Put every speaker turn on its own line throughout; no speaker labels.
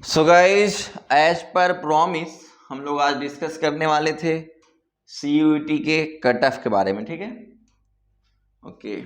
सो guys as per promise हम लोग आज डिस्कस करने वाले थे सीयूईटी के कट ऑफ के बारे में। ठीक है, ओके।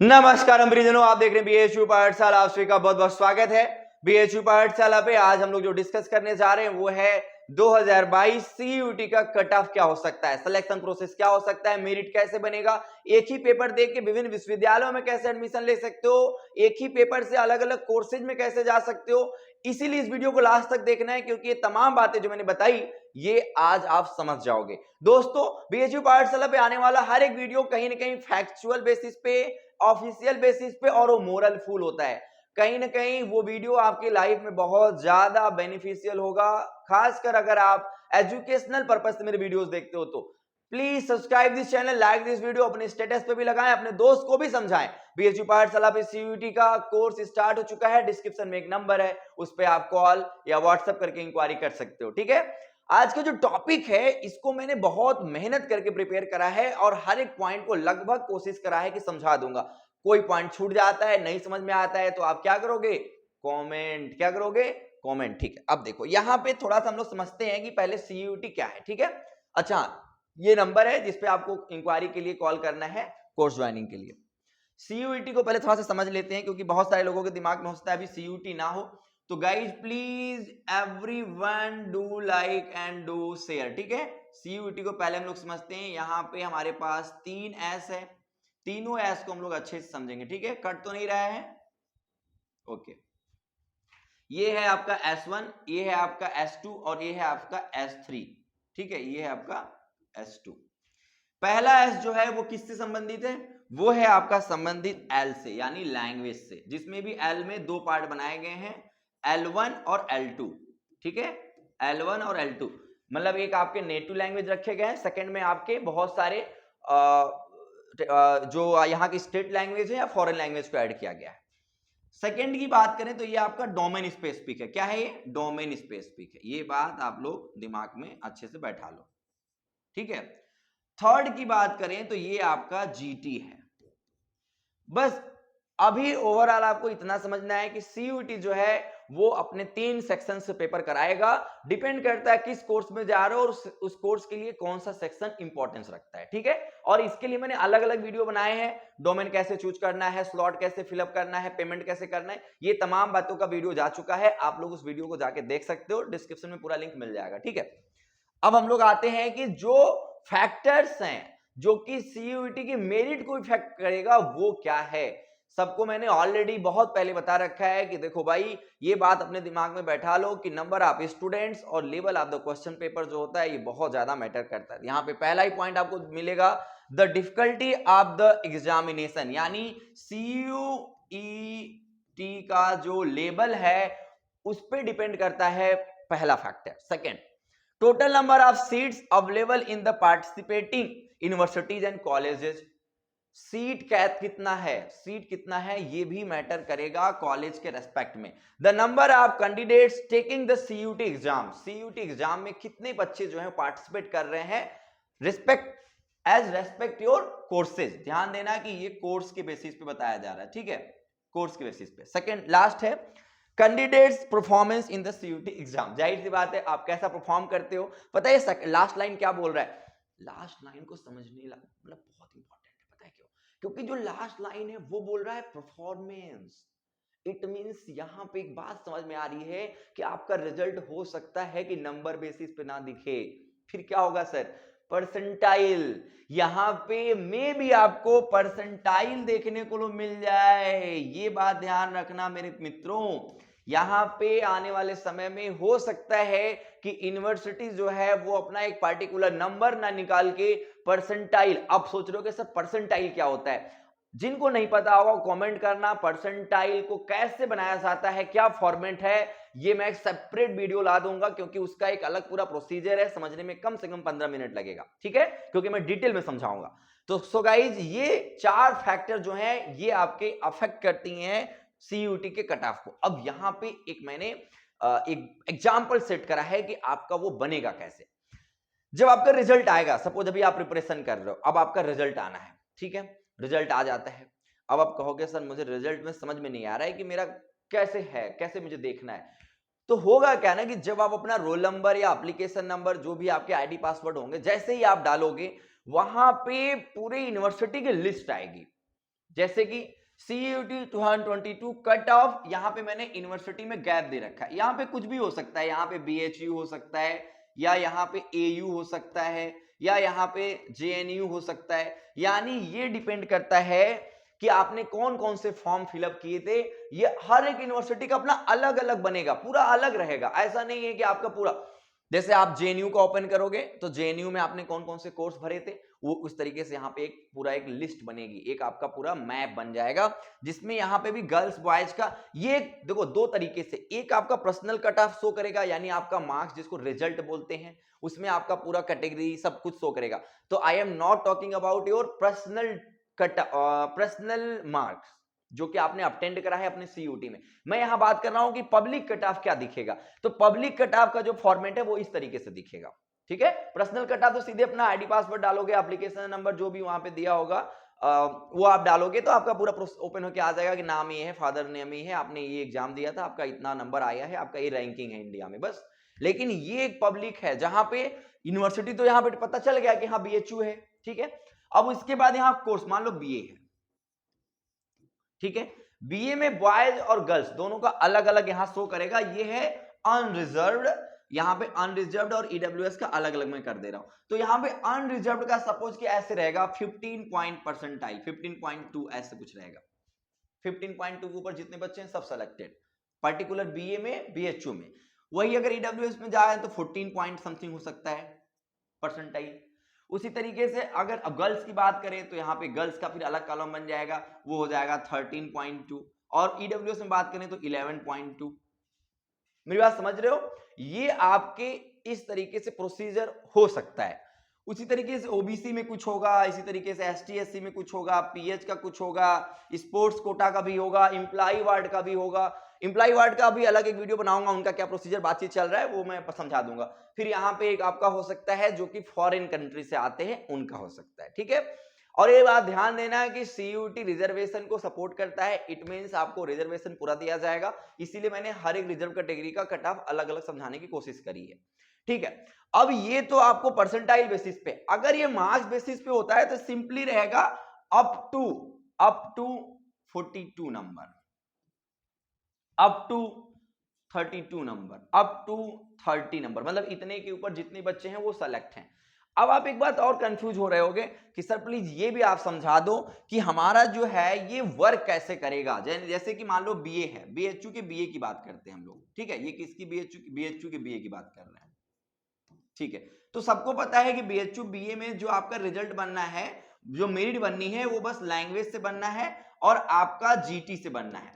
नमस्कार परिजनों, आप देख रहे हैं बीएचयू पाठशाला। आप सभी का बहुत बहुत स्वागत है बीएचयू पाठशाला पे। आज हम लोग जो डिस्कस करने जा रहे हैं वो है 2022 सीयूईटी का कट ऑफ क्या हो सकता है, सिलेक्शन प्रोसेस क्या हो सकता है, मेरिट कैसे बनेगा, एक ही पेपर देख के विभिन्न विश्वविद्यालयों में कैसे एडमिशन ले सकते हो, एक ही पेपर से अलग अलग कोर्सेज में कैसे जा सकते हो। इसीलिए इस वीडियो को लास्ट तक देखना है, क्योंकि ये तमाम बातें जो मैंने बताई ये आज आप समझ जाओगे। दोस्तों, बीएचयू पाठशाला पे आने वाला हर एक वीडियो कहीं ना कहीं फैक्चुअल बेसिस पे, ऑफिशियल बेसिस पे और वो मोरल फुल होता है। कहीं ना कहीं वो वीडियो आपकी लाइफ में बहुत ज्यादा बेनिफिशियल होगा, खासकर अगर आप एजुकेशनल पर्पज से मेरे वीडियोस देखते हो तो please subscribe this channel, like this video, अपने स्टेटस पे भी लगाएं, अपने दोस्त को भी समझाएं। बीएचयू पाठशाला पे सीयूईटी का कोर्स स्टार्ट हो चुका है। डिस्क्रिप्शन में एक नंबर है, उस पर आप कॉल या व्हाट्सएप करके इंक्वायरी कर सकते हो। ठीक है, आज का जो टॉपिक है इसको मैंने बहुत मेहनत करके प्रिपेयर करा है और हर एक पॉइंट को लगभग कोशिश करा है कि समझा दूंगा। कोई पॉइंट छूट जाता है, नहीं समझ में आता है तो आप क्या करोगे, कमेंट। क्या करोगे, कमेंट। ठीक है, अब देखो यहाँ पे थोड़ा सा हम लोग समझते हैं कि पहले सीयूईटी क्या है। ठीक है, अच्छा, ये नंबर है जिसपे आपको इंक्वायरी के लिए कॉल करना है कोर्स ज्वाइनिंग के लिए। सीयूईटी को पहले थोड़ा सा समझ लेते हैं, क्योंकि बहुत सारे लोगों के दिमाग में होता है अभी सीयूईटी ना हो तो guys please everyone do like and do share. ठीक है, सीयूईटी को पहले हम लोग समझते हैं। यहाँ पे हमारे पास 3 एस है, तीनों एस को हम लोग अच्छे से समझेंगे। ठीक है, कट तो नहीं रहा है, ओके। ये है आपका S1, ये है आपका S2 और ये है आपका S3। ठीक है, ये है आपका S2। पहला S जो है वो किससे संबंधित है, वो है आपका संबंधित L से, यानी लैंग्वेज से, जिसमें भी L में 2 पार्ट बनाए गए हैं, L1 और L2। ठीक है, L1 और L2 मतलब एक आपके नेटिव लैंग्वेज रखे गए हैं, सेकंड में आपके बहुत सारे जो यहाँ की स्टेट लैंग्वेज है या फॉरेन लैंग्वेज को ऐड किया गया है। सेकंड की बात करें तो ये आपका डोमेन स्पेसिफिक है। क्या है ये, डोमेन स्पेसिफिक है। ये बात आप लोग दिमाग में अच्छे से बैठा लो। ठीक है, थर्ड की बात करें तो ये आपका जीटी है। बस अभी ओवरऑल आपको इतना समझना है कि सीयूईटी जो है वो अपने 3 सेक्शन से पेपर कराएगा। डिपेंड करता है किस कोर्स में जा रहे हो और उस कोर्स के लिए कौन सा सेक्शन इंपॉर्टेंस रखता है। ठीक है, और इसके लिए मैंने अलग अलग वीडियो बनाए हैं, डोमेन कैसे चूज करना है, स्लॉट कैसे फिलअप करना है, पेमेंट कैसे करना है, ये तमाम बातों का वीडियो जा चुका है। आप लोग उस वीडियो को जाके देख सकते हो, डिस्क्रिप्शन में पूरा लिंक मिल जाएगा। ठीक है, अब हम लोग आते हैं कि जो फैक्टर्स हैं जो कि सीयूईटी की मेरिट को इफेक्ट करेगा वो क्या है। सबको मैंने ऑलरेडी बहुत पहले बता रखा है कि देखो भाई, ये बात अपने दिमाग में बैठा लो कि नंबर ऑफ स्टूडेंट्स और level of the question paper जो होता है ये बहुत ज्यादा मैटर करता है। यहाँ पे पहला ही पॉइंट आपको मिलेगा, the difficulty of the examination, यानी सीयूईटी का जो लेवल है उस पर डिपेंड करता है पहला factor. Second, total number of seats available in the participating universities and colleges. Seat cap कितना है, सीट कितना है ये भी मैटर करेगा कॉलेज के रेस्पेक्ट में। The number of candidates taking the CUET exam, CUET exam में कितने बच्चे जो है पार्टिसिपेट कर रहे हैं respect as respect your courses. ध्यान देना कि ये कोर्स के बेसिस पे बताया जा रहा है। ठीक है, कोर्स के बेसिस पे। सेकंड लास्ट है candidates performance in the CUET exam. जाहिर सी बात है आप कैसा परफॉर्म करते हो। पता है लास्ट लाइन क्या बोल रहा है, लास्ट लाइन को समझने मतलब बहुत इंपॉर्टेंट है। पता है क्यों, क्योंकि जो लास्ट लाइन है वो बोल रहा है परफॉर्मेंस। इट मींस यहां पे एक बात समझ में आ रही है कि आपका रिजल्ट हो सकता है कि नंबर बेसिस पे ना दिखे, फिर क्या होगा सर, परसेंटाइल। यहां पे में भी आपको परसेंटाइल देखने को मिल जाए, ये बात ध्यान रखना मेरे मित्रों। यहां पे आने वाले समय में हो सकता है कि यूनिवर्सिटी जो है वो अपना एक पार्टिकुलर नंबर ना निकाल के परसेंटाइल, आप सोच रहे हो कि सर परसेंटाइल क्या होता है, जिनको नहीं पता होगा कमेंट करना। परसेंटाइल को कैसे बनाया जाता है, क्या फॉर्मेट है, ये मैं एक सेपरेट वीडियो ला दूंगा, क्योंकि उसका एक अलग पूरा प्रोसीजर है, समझने में कम से कम 15 मिनट लगेगा। ठीक है, क्योंकि मैं डिटेल में समझाऊंगा। तो सो गाइज, ये 4 फैक्टर जो हैं ये आपके अफेक्ट करती हैं सीयूटी के कट ऑफ को। अब यहां पे एक मैंने एक एग्जाम्पल सेट करा है कि आपका वो बनेगा कैसे। जब आपका रिजल्ट आएगा, सपोज अभी आप प्रिपरेशन कर रहे हो, अब आपका रिजल्ट आना है। ठीक है, रिजल्ट आ जाता है। अब आप कहोगे सर मुझे रिजल्ट में समझ में नहीं आ रहा है कि मेरा कैसे है, कैसे मुझे देखना है। तो होगा क्या ना कि जब आप अपना रोल नंबर या एप्लीकेशन नंबर जो भी आपके आईडी पासवर्ड होंगे जैसे ही आप डालोगे, वहां पे पूरे यूनिवर्सिटी की लिस्ट आएगी। जैसे कि CUT 2022 कट ऑफ, यहां पे मैंने यूनिवर्सिटी में गैप दे रखा है। यहां पे कुछ भी हो सकता है, यहां पे BHU हो सकता है, या यहां पे AU हो सकता है, या यहां पे JNU हो सकता है। यानी ये डिपेंड करता है कि आपने कौन कौन से फॉर्म फिलअप किए थे। ये हर एक यूनिवर्सिटी का अपना अलग अलग बनेगा, पूरा अलग रहेगा। ऐसा नहीं है कि आपका पूरा, जैसे आप JNU का ओपन करोगे तो JNU में आपने कौन कौन से कोर्स भरे थे, वो उस तरीके से यहाँ पे एक पूरा एक लिस्ट बनेगी, एक आपका पूरा मैप बन जाएगा, जिसमें यहाँ पे भी गर्ल्स बॉयज का ये देखो दो तरीके से, एक आपका पर्सनल कट ऑफ शो करेगा, यानी आपका मार्क्स जिसको रिजल्ट बोलते हैं, उसमें आपका पूरा कैटेगरी सब कुछ शो करेगा। तो I am not talking about your personal marks जो कि आपने अटेंड करा है अपने CUT में। मैं यहां बात कर रहा हूं कि पब्लिक कट ऑफ क्या दिखेगा। तो पब्लिक कट ऑफ का जो फॉर्मेट है वो इस तरीके से दिखेगा, ठीक है। पर्सनल कट ऑफ तो सीधे अपना आईडी पासवर्ड डालोगे, एप्लीकेशन नंबर जो भी वहां पे दिया होगा वो आप डालोगे तो आपका पूरा ओपन होके आ जाएगा कि नाम ये है, फादर नेम ये है, आपने ये एग्जाम दिया था, आपका इतना नंबर आया है, आपका ये रैंकिंग है इंडिया में, बस। लेकिन ये एक पब्लिक है जहां पे यूनिवर्सिटी तो यहां पे पता चल गया कि हाँ BHU है, ठीक है। अब उसके बाद यहां कोर्स मान लो BA है, ठीक है। BA में बॉयज और गर्ल्स दोनों का अलग अलग यहां शो करेगा। ये है अनरिजर्व्ड, यहां पे अनरिजर्व्ड और EWS का अलग अलग मैं कर दे रहा हूं। तो यहां पे अनरिजर्व्ड का सपोज कि ऐसे रहेगा 15 पॉइंट परसेंटाइल, 15.2 ऐसे कुछ रहेगा। 15.2 के ऊपर जितने बच्चे हैं सब सेलेक्टेड, पर्टिकुलर BA में BHU में। वही अगर EWS में जाए तो 14 पॉइंट समथिंग हो सकता है परसेंटाइल। उसी तरीके से अगर अब गर्ल्स की बात करें तो यहाँ पे गर्ल्स का फिर अलग कॉलम बन जाएगा, वो हो जाएगा 13.2, और EWS में बात करें तो 11.2। मेरी बात समझ रहे हो? ये आपके इस तरीके से प्रोसीजर हो सकता है। उसी तरीके से OBC में कुछ होगा, इसी तरीके से ST SC में कुछ होगा, PH का कुछ होगा, स्पोर्ट्स कोटा का भी होगा, एम्प्लॉय वार्ड का भी होगा। एम्प्लॉय वार्ड का भी अलग एक वीडियो बनाऊंगा, उनका क्या प्रोसीजर बातचीत चल रहा है वो मैं समझा दूंगा। फिर यहाँ पे एक आपका हो सकता है जो कि फॉरेन कंट्री से आते हैं, उनका हो सकता है, ठीक है। और ये बात ध्यान देना है कि CUT रिजर्वेशन को सपोर्ट करता है, इट मींस आपको रिजर्वेशन पूरा दिया जाएगा। इसीलिए मैंने हर एक रिजर्व कैटेगरी का कट ऑफ अलग अलग समझाने की कोशिश करी है, ठीक है। अब ये तो आपको परसेंटाइल बेसिस पे, अगर ये मार्क्स बेसिस पे होता है तो सिंपली रहेगा up to 42 number, up to 32 number, up to 30 number, मतलब इतने के ऊपर जितने बच्चे हैं वो सेलेक्ट हैं। अब आप एक बात और कंफ्यूज हो रहे होगे कि सर प्लीज ये भी आप समझा दो कि हमारा जो है ये वर्क कैसे करेगा। जैसे कि मान लो BA है, BHU के BA की बात करते हैं हम लोग, ठीक है। ये किसकी BHU के BA की बात कर रहे हैं, ठीक है। तो सबको पता है कि BHU BA में जो आपका रिजल्ट बनना है, जो मेरिट बननी है, वो बस लैंग्वेज से बनना है और आपका GT से बनना है।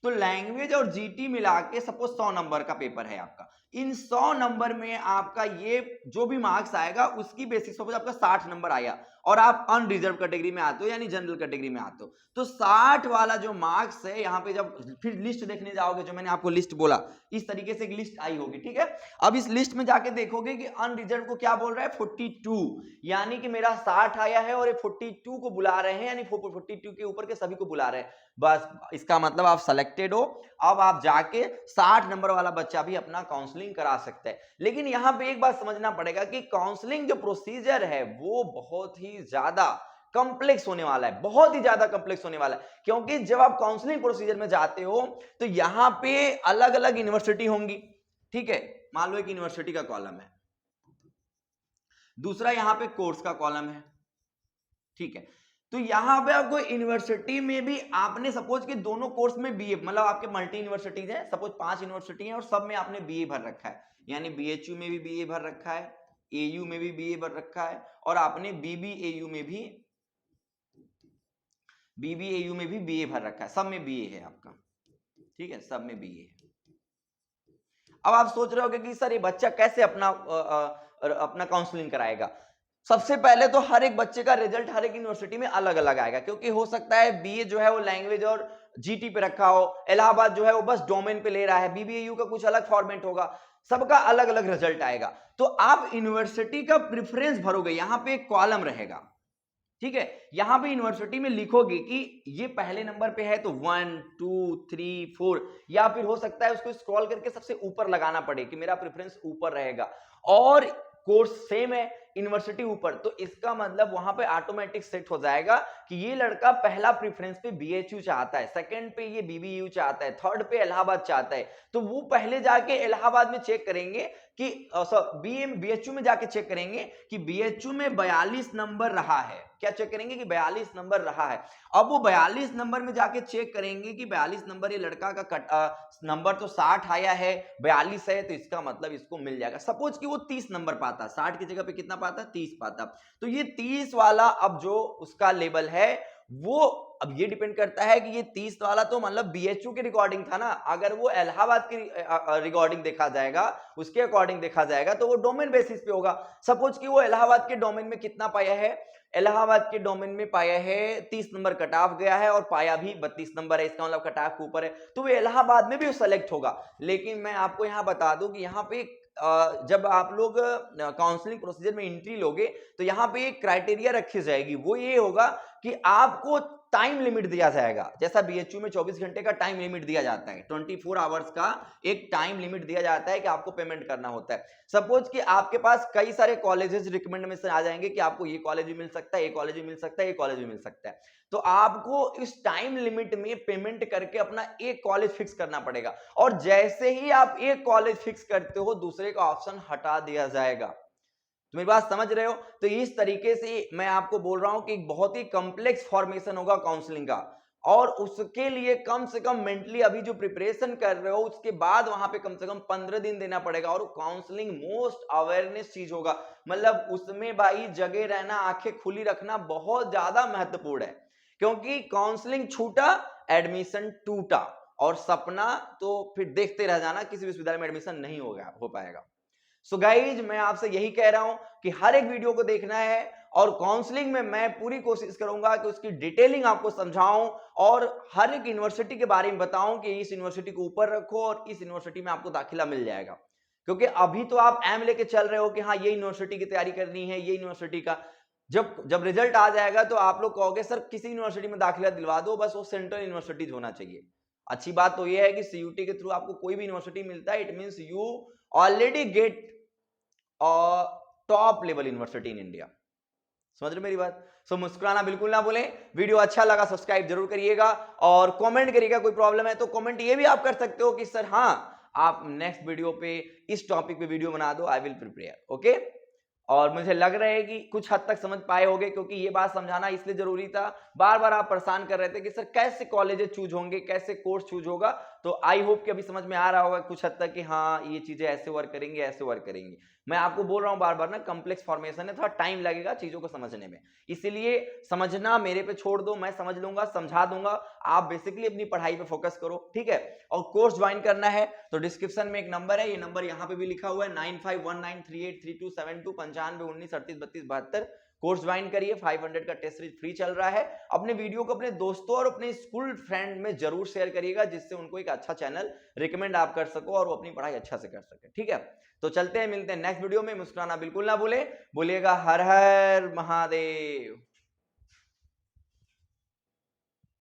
तो लैंग्वेज और GT मिला के सपोज 100 नंबर का पेपर है आपका, इन 100 नंबर में आपका ये जो भी मार्क्स आएगा उसकी बेसिस सपोज आपका 60 नंबर आया और आप अनरिजर्व कैटेगरी में आते हो यानी जनरल कैटेगरी में आते हो, तो 60 वाला जो मार्क्स है यहाँ पे जब फिर लिस्ट देखने जाओगे, जो मैंने आपको लिस्ट बोला इस तरीके से एक लिस्ट आई होगी, ठीक है। अब इस लिस्ट में जाके देखोगे कि अनरिजर्व को क्या बोल रहा है 42, यानी कि मेरा 60 आया है और ये 42 को बुला रहे हैं, यानी 42 के ऊपर के सभी को बुला रहे हैं। बस इसका मतलब आप सेलेक्टेड हो। अब आप जाके 60 नंबर वाला बच्चा भी अपना काउंसलिंग करा सकते हैं। लेकिन यहां पे एक बात समझना पड़ेगा कि काउंसलिंग जो प्रोसीजर है वो बहुत ही ज्यादा कॉम्प्लेक्स होने वाला है, बहुत ही ज्यादा कॉम्प्लेक्स होने वाला है। क्योंकि जब आप काउंसलिंग प्रोसीजर में जाते हो तो यहां पे अलग अलग यूनिवर्सिटी होंगी, ठीक है। मान लो एक यूनिवर्सिटी का कॉलम है, दूसरा यहां पे कोर्स का कॉलम है, ठीक है। तो यहां पे आपको यूनिवर्सिटी में भी आपने सपोज कि दोनों कोर्स में BA, मतलब आपके मल्टी यूनिवर्सिटीज हैं, सपोज 5 यूनिवर्सिटी हैं और सब में आपने BA भर रखा है, यानी BHU में भी BA भर रखा है, AU में भी BA भर रखा है और आपने BBAU में भी BA भर रखा है, सब में BA है आपका, ठीक है, सब में BA है। अब आप सोच रहे होगे कि सर ये बच्चा कैसे अपना काउंसलिंग कराएगा। सबसे पहले तो हर एक बच्चे का रिजल्ट हर एक यूनिवर्सिटी में अलग अलग आएगा, क्योंकि हो सकता है BA जो है वो लैंग्वेज और GT पे रखा हो, इलाहाबाद जो है वो बस डोमेन पे ले रहा है, BBAU का कुछ अलग फॉर्मेट होगा, सबका अलग अलग रिजल्ट आएगा। तो आप यूनिवर्सिटी का प्रेफरेंस भरोगे, यहां पे एक कॉलम रहेगा, ठीक है। यहां पे यूनिवर्सिटी में लिखोगे कि ये पहले नंबर पे है तो 1 2 3 4, या फिर हो सकता है उसको स्क्रॉल करके सबसे ऊपर लगाना पड़े कि मेरा प्रेफरेंस ऊपर रहेगा, और कोर्स सेम है, यूनिवर्सिटी ऊपर, तो इसका मतलब वहां पे ऑटोमेटिक सेट हो जाएगा कि ये लड़का पहला प्रेफरेंस पे बीएचयू चाहता है, सेकंड पे ये बीबीयू चाहता है, थर्ड पे इलाहाबाद चाहता है। तो वो पहले जाके इलाहाबाद में चेक करेंगे कि बीएचयू में जाके चेक करेंगे कि बीएचयू में 42 नंबर रहा है। क्या चेक करेंगे कि 42 नंबर रहा है। अब वो 42 नंबर में जाके चेक करेंगे कि 42 नंबर ये लड़का का नंबर तो 60 आया है, 42 है, तो इसका मतलब इसको मिल जाएगा। सपोज कि वो 30 नंबर पाता, 60 की जगह पे कितना पाता, 30 पाता, तो ये 30 वाला अब जो उसका लेवल है वो, अब ये डिपेंड करता है कि ये 30 वाला तो मतलब बीएचयू के रिकॉर्डिंग था ना, अगर वो इलाहाबाद की रिकॉर्डिंग देखा जाएगा, उसके अकॉर्डिंग देखा जाएगा तो वो डोमेन बेसिस पे होगा। सपोज कि वो इलाहाबाद के डोमेन में कितना पाया है, इलाहाबाद के डोमेन में पाया है 30 नंबर कट ऑफ गया है, और पाया भी 32 नंबर है, इसका मतलब कट ऑफ के ऊपर है, तो वो इलाहाबाद में भी सेलेक्ट होगा। लेकिन मैं आपको यहां बता दूं कि यहां पे जब आप लोग काउंसलिंग प्रोसीजर में एंट्री लोगे तो यहां पे एक क्राइटेरिया रखी जाएगी, वो ये होगा कि आपको टाइम लिमिट दिया जाएगा। जैसा बीएचयू में 24 घंटे का टाइम लिमिट दिया जाता है, 24 आवर्स का एक टाइम लिमिट दिया जाता है कि आपको पेमेंट करना होता है। सपोज कि आपके पास कई सारे कॉलेजेस रिकमेंड में से आ जाएंगे कि आपको ये कॉलेज भी मिल सकता है, ये कॉलेज भी मिल सकता है, ये कॉलेज भी मिल सकता है, तो आपको इस टाइम लिमिट में पेमेंट करके अपना एक कॉलेज फिक्स करना पड़ेगा, और जैसे ही आप एक कॉलेज फिक्स करते हो दूसरे का ऑप्शन हटा दिया जाएगा। तो मेरी बात समझ रहे हो? तो इस तरीके से मैं आपको बोल रहा हूं कि एक बहुत ही कॉम्प्लेक्स फॉर्मेशन होगा काउंसलिंग का, और उसके लिए कम से कम मेंटली अभी जो प्रिपरेशन कर रहे हो उसके बाद वहां पे कम से कम 15 दिन देना पड़ेगा। और काउंसलिंग मोस्ट अवेयरनेस चीज होगा, मतलब उसमें भाई जगह रहना, आंखें खुली रखना बहुत ज्यादा महत्वपूर्ण है, क्योंकि काउंसलिंग छूटा एडमिशन टूटा, और सपना तो फिर देखते रह जाना, किसी विश्वविद्यालय में एडमिशन नहीं हो पाएगा। सो गाइज मैं आपसे यही कह रहा हूं कि हर एक वीडियो को देखना है, और काउंसलिंग में मैं पूरी कोशिश करूंगा कि उसकी डिटेलिंग आपको समझाऊं, और हर एक यूनिवर्सिटी के बारे में बताऊं कि इस यूनिवर्सिटी को ऊपर रखो और इस यूनिवर्सिटी में आपको दाखिला मिल जाएगा। क्योंकि अभी तो आप एम लेके चल रहे हो कि हाँ ये यूनिवर्सिटी की तैयारी करनी है, ये यूनिवर्सिटी का, जब जब रिजल्ट आ जाएगा तो आप लोग कहोगे सर किसी यूनिवर्सिटी में दाखिला दिलवा दो, बस वो सेंट्रल यूनिवर्सिटीज होना चाहिए। अच्छी बात तो ये है कि सीयूटी के थ्रू आपको कोई भी यूनिवर्सिटी मिलता है, it means you already gate top level university in India. समझ रहे मेरी बात? सो मुस्कुराना बिल्कुल ना भूलें। वीडियो अच्छा लगा सब्सक्राइब जरूर करिएगा, और कमेंट करिएगा, कोई प्रॉब्लम है तो कमेंट ये भी आप कर सकते हो कि सर हाँ आप नेक्स्ट वीडियो पे इस टॉपिक पे वीडियो बना दो, आई विल प्रिपेयर। ओके, और मुझे लग रहा है कि कुछ हद तक समझ पाए होंगे, क्योंकि ये बात समझाना इसलिए जरूरी था, बार बार आप परेशान कर रहे थे कि सर कैसे कॉलेजेस चूज होंगे, कैसे कोर्स चूज होगा। तो आई होप कि अभी समझ में आ रहा होगा कुछ हद तक कि हाँ ये चीजें ऐसे वर्क करेंगे, ऐसे वर्क करेंगे। मैं आपको बोल रहा हूं बार बार ना, कॉम्प्लेक्स फॉर्मेशन है, थोड़ा टाइम लगेगा चीजों को समझने में, इसीलिए समझना मेरे पे छोड़ दो, मैं समझ लूंगा, समझा दूंगा। आप बेसिकली अपनी पढ़ाई पे फोकस करो, ठीक है। और कोर्स ज्वाइन करना है तो डिस्क्रिप्शन में एक नंबर है, ये नंबर यहाँ पे भी लिखा हुआ है 9519383272, 9519383272। कोर्स ज्वाइन करिए, 500 का टेस्ट सीरीज फ्री चल रहा है। अपने वीडियो को अपने दोस्तों और अपने स्कूल फ्रेंड में जरूर शेयर करिएगा, जिससे उनको एक अच्छा चैनल रिकमेंड आप कर सको और वो अपनी पढ़ाई अच्छा से कर सके, ठीक है। तो चलते हैं, मिलते हैं नेक्स्ट वीडियो में। मुस्कुराना बिल्कुल ना भूले, बोलिएगा हर हर महादेव।